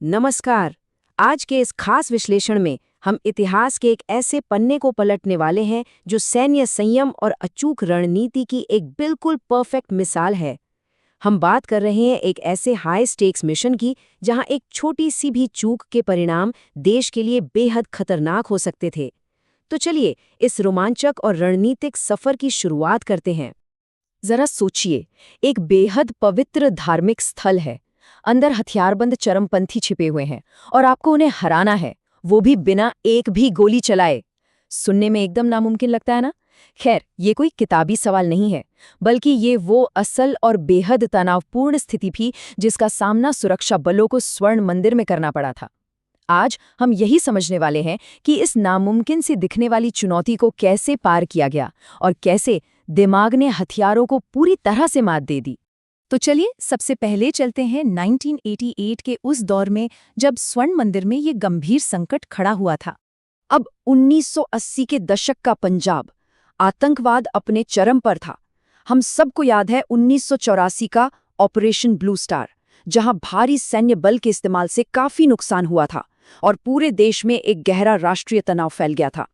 नमस्कार। आज के इस खास विश्लेषण में हम इतिहास के एक ऐसे पन्ने को पलटने वाले हैं जो सैन्य संयम और अचूक रणनीति की एक बिल्कुल परफेक्ट मिसाल है। हम बात कर रहे हैं एक ऐसे हाई स्टेक्स मिशन की जहां एक छोटी सी भी चूक के परिणाम देश के लिए बेहद खतरनाक हो सकते थे। तो चलिए इस रोमांचक और रणनीतिक सफर की शुरुआत करते हैं। जरा सोचिए, एक बेहद पवित्र धार्मिक स्थल है, अंदर हथियारबंद चरमपंथी छिपे हुए हैं और आपको उन्हें हराना है, वो भी बिना एक भी गोली चलाए। सुनने में एकदम नामुमकिन लगता है ना? खैर, ये कोई किताबी सवाल नहीं है, बल्कि ये वो असल और बेहद तनावपूर्ण स्थिति थी जिसका सामना सुरक्षा बलों को स्वर्ण मंदिर में करना पड़ा था। आज हम यही समझने वाले हैं कि इस नामुमकिन से दिखने वाली चुनौती को कैसे पार किया गया और कैसे दिमाग ने हथियारों को पूरी तरह से मात दे दी। तो चलिए सबसे पहले चलते हैं 1988 के उस दौर में जब स्वर्ण मंदिर में ये गंभीर संकट खड़ा हुआ था। अब 1980 के दशक का पंजाब, आतंकवाद अपने चरम पर था। हम सबको याद है 1984 का ऑपरेशन ब्लू स्टार, जहां भारी सैन्य बल के इस्तेमाल से काफी नुकसान हुआ था और पूरे देश में एक गहरा राष्ट्रीय तनाव फैल गया था।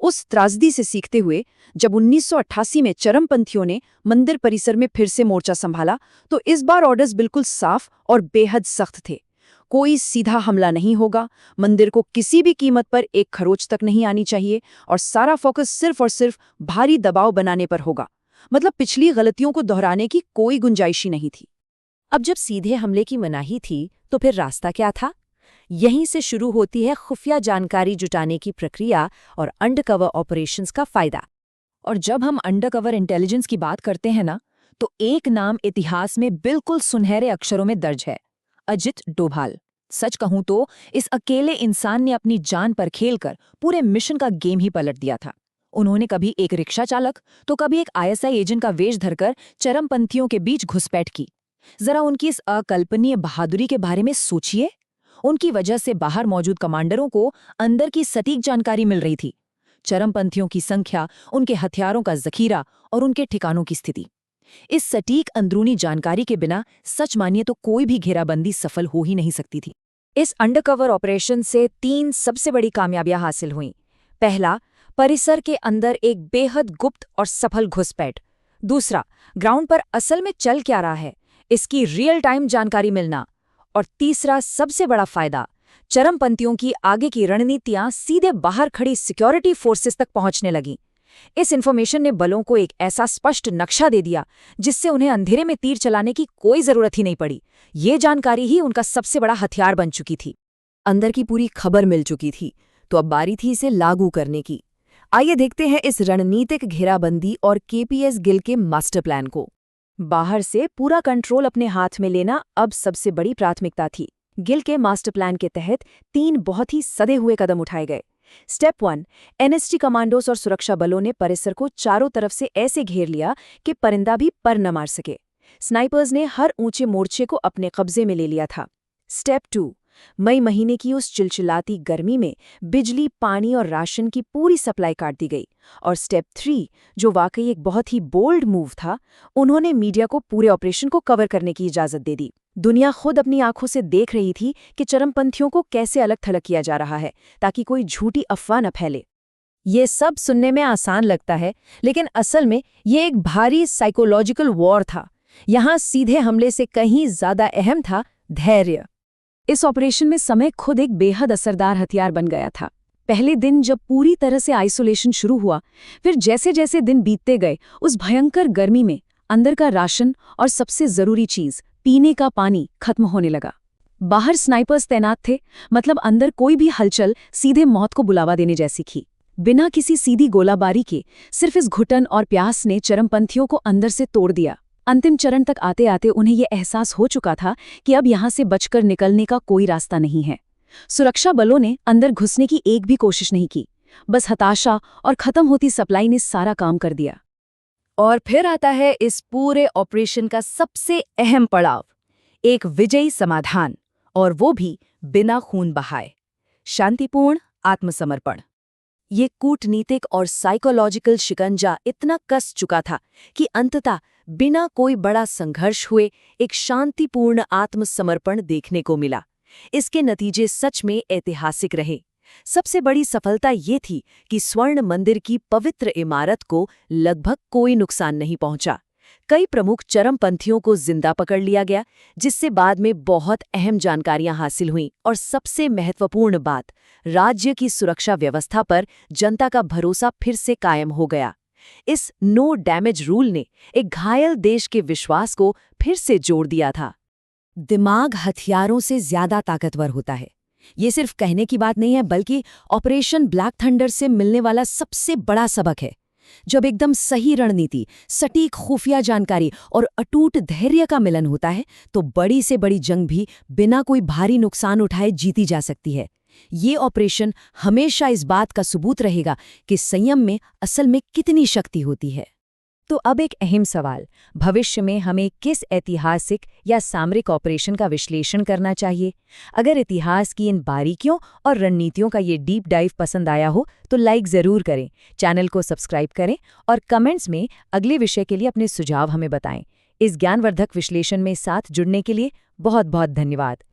उस त्रासदी से सीखते हुए जब 1988 में चरमपंथियों ने मंदिर परिसर में फिर से मोर्चा संभाला, तो इस बार ऑर्डर्स बिल्कुल साफ और बेहद सख्त थे। कोई सीधा हमला नहीं होगा, मंदिर को किसी भी कीमत पर एक खरोच तक नहीं आनी चाहिए और सारा फोकस सिर्फ और सिर्फ भारी दबाव बनाने पर होगा। मतलब पिछली गलतियों को दोहराने की कोई गुंजाइश ही नहीं थी। अब जब सीधे हमले की मनाही थी, तो फिर रास्ता क्या था? यहीं से शुरू होती है खुफिया जानकारी जुटाने की प्रक्रिया और अंडरकवर ऑपरेशंस का फायदा। और जब हम अंडरकवर इंटेलिजेंस की बात करते हैं ना, तो एक नाम इतिहास में बिल्कुल सुनहरे अक्षरों में दर्ज है, अजित डोभाल। सच कहूं तो इस अकेले इंसान ने अपनी जान पर खेलकर पूरे मिशन का गेम ही पलट दिया था। उन्होंने कभी एक रिक्शा चालक तो कभी एक आईएसआई एजेंट का वेश धरकर चरमपंथियों के बीच घुसपैठ की। जरा उनकी इस अकल्पनीय बहादुरी के बारे में सोचिए। उनकी वजह से बाहर मौजूद कमांडरों को अंदर की सटीक जानकारी मिल रही थी, चरमपंथियों की संख्या, उनके हथियारों का जखीरा और उनके ठिकानों की स्थिति। इस सटीक अंदरूनी जानकारी के बिना सच मानिए तो कोई भी घेराबंदी सफल हो ही नहीं सकती थी। इस अंडरकवर ऑपरेशन से 3 सबसे बड़ी कामयाबियां हासिल हुईं। पहला, परिसर के अंदर एक बेहद गुप्त और सफल घुसपैठ। दूसरा, ग्राउंड पर असल में चल क्या रहा है, इसकी रियल टाइम जानकारी मिलना। और तीसरा सबसे बड़ा फायदा, चरमपंथियों की आगे की रणनीतियां सीधे बाहर खड़ी सिक्योरिटी फोर्सेस तक पहुंचने लगीं। इस इंफॉर्मेशन ने बलों को एक ऐसा स्पष्ट नक्शा दे दिया जिससे उन्हें अंधेरे में तीर चलाने की कोई जरूरत ही नहीं पड़ी। ये जानकारी ही उनका सबसे बड़ा हथियार बन चुकी थी। अंदर की पूरी खबर मिल चुकी थी, तो अब बारी थी इसे लागू करने की। आइए देखते हैं इस रणनीतिक घेराबंदी और केपीएस गिल के मास्टर प्लान को। बाहर से पूरा कंट्रोल अपने हाथ में लेना अब सबसे बड़ी प्राथमिकता थी। गिल के मास्टर प्लान के तहत 3 बहुत ही सदे हुए कदम उठाए गए। स्टेप 1, एनएसटी कमांडोज और सुरक्षा बलों ने परिसर को चारों तरफ से ऐसे घेर लिया कि परिंदा भी पर न मार सके। स्नाइपर्स ने हर ऊंचे मोर्चे को अपने कब्जे में ले लिया था। स्टेप 2, मई महीने की उस चिलचिलाती गर्मी में बिजली, पानी और राशन की पूरी सप्लाई काट दी गई। और स्टेप 3, जो वाकई एक बहुत ही बोल्ड मूव था, उन्होंने मीडिया को पूरे ऑपरेशन को कवर करने की इजाजत दे दी। दुनिया खुद अपनी आंखों से देख रही थी कि चरमपंथियों को कैसे अलग थलग किया जा रहा है, ताकि कोई झूठी अफवाह न फैले। ये सब सुनने में आसान लगता है, लेकिन असल में ये एक भारी साइकोलॉजिकल वॉर था। यहाँ सीधे हमले से कहीं ज्यादा अहम था धैर्य। इस ऑपरेशन में समय खुद एक बेहद असरदार हथियार बन गया था। पहले दिन जब पूरी तरह से आइसोलेशन शुरू हुआ, फिर जैसे जैसे दिन बीतते गए, उस भयंकर गर्मी में अंदर का राशन और सबसे जरूरी चीज पीने का पानी खत्म होने लगा। बाहर स्नाइपर्स तैनात थे, मतलब अंदर कोई भी हलचल सीधे मौत को बुलावा देने जैसी थी। बिना किसी सीधी गोलाबारी के सिर्फ इस घुटन और प्यास ने चरमपंथियों को अंदर से तोड़ दिया। अंतिम चरण तक आते आते उन्हें यह एहसास हो चुका था कि अब यहां से बचकर निकलने का कोई रास्ता नहीं है। सुरक्षा बलों ने अंदर घुसने की एक भी कोशिश नहीं की। बस हताशा और खत्म होती सप्लाई ने सारा काम कर दिया। और फिर आता है इस पूरे ऑपरेशन का सबसे अहम पड़ाव, एक विजयी समाधान, और वो भी बिना खून बहाए। शांतिपूर्ण आत्मसमर्पण। ये कूटनीतिक और साइकोलॉजिकल शिकंजा इतना कस चुका था कि अंततः बिना कोई बड़ा संघर्ष हुए एक शांतिपूर्ण आत्मसमर्पण देखने को मिला। इसके नतीजे सच में ऐतिहासिक रहे। सबसे बड़ी सफलता ये थी कि स्वर्ण मंदिर की पवित्र इमारत को लगभग कोई नुकसान नहीं पहुंचा। कई प्रमुख चरमपंथियों को जिंदा पकड़ लिया गया, जिससे बाद में बहुत अहम जानकारियां हासिल हुईं। और सबसे महत्वपूर्ण बात, राज्य की सुरक्षा व्यवस्था पर जनता का भरोसा फिर से कायम हो गया। इस नो डैमेज रूल ने एक घायल देश के विश्वास को फिर से जोड़ दिया था। दिमाग हथियारों से ज्यादा ताकतवर होता है, ये सिर्फ कहने की बात नहीं है, बल्कि ऑपरेशन ब्लैक थंडर से मिलने वाला सबसे बड़ा सबक है। जब एकदम सही रणनीति, सटीक खुफिया जानकारी और अटूट धैर्य का मिलन होता है, तो बड़ी से बड़ी जंग भी बिना कोई भारी नुकसान उठाए जीती जा सकती है। ये ऑपरेशन हमेशा इस बात का सबूत रहेगा कि संयम में असल में कितनी शक्ति होती है। तो अब एक अहम सवाल, भविष्य में हमें किस ऐतिहासिक या सामरिक ऑपरेशन का विश्लेषण करना चाहिए? अगर इतिहास की इन बारीकियों और रणनीतियों का ये डीप डाइव पसंद आया हो तो लाइक ज़रूर करें, चैनल को सब्सक्राइब करें और कमेंट्स में अगले विषय के लिए अपने सुझाव हमें बताएं। इस ज्ञानवर्धक विश्लेषण में साथ जुड़ने के लिए बहुत बहुत धन्यवाद।